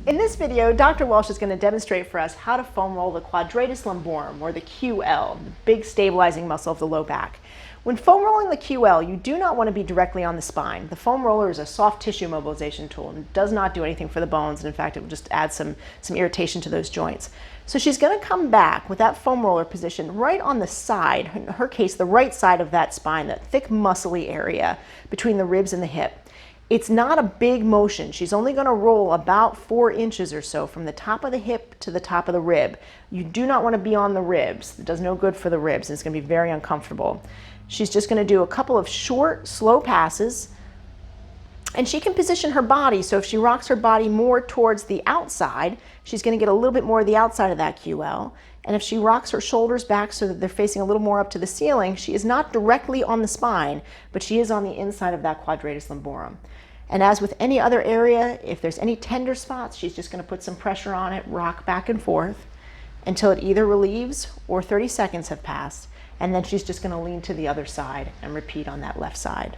In this video, Dr. Walsh is going to demonstrate for us how to foam roll the quadratus lumborum, or the QL, the big stabilizing muscle of the low back. When foam rolling the QL, you do not want to be directly on the spine. The foam roller is a soft tissue mobilization tool and does not do anything for the bones, and in fact, it will just add some irritation to those joints. So she's going to come back with that foam roller position right on the side, in her case, the right side of that spine, that thick muscly area between the ribs and the hip. It's not a big motion. She's only going to roll about 4 inches or so from the top of the hip to the top of the rib. You do not want to be on the ribs. It does no good for the ribs. It's going to be very uncomfortable. She's just going to do a couple of short, slow passes. And she can position her body, so if she rocks her body more towards the outside, she's going to get a little bit more of the outside of that QL. And if she rocks her shoulders back so that they're facing a little more up to the ceiling, she is not directly on the spine, but she is on the inside of that quadratus lumborum. And as with any other area, if there's any tender spots, she's just going to put some pressure on it, rock back and forth until it either relieves or 30 seconds have passed. And then she's just going to lean to the other side and repeat on that left side.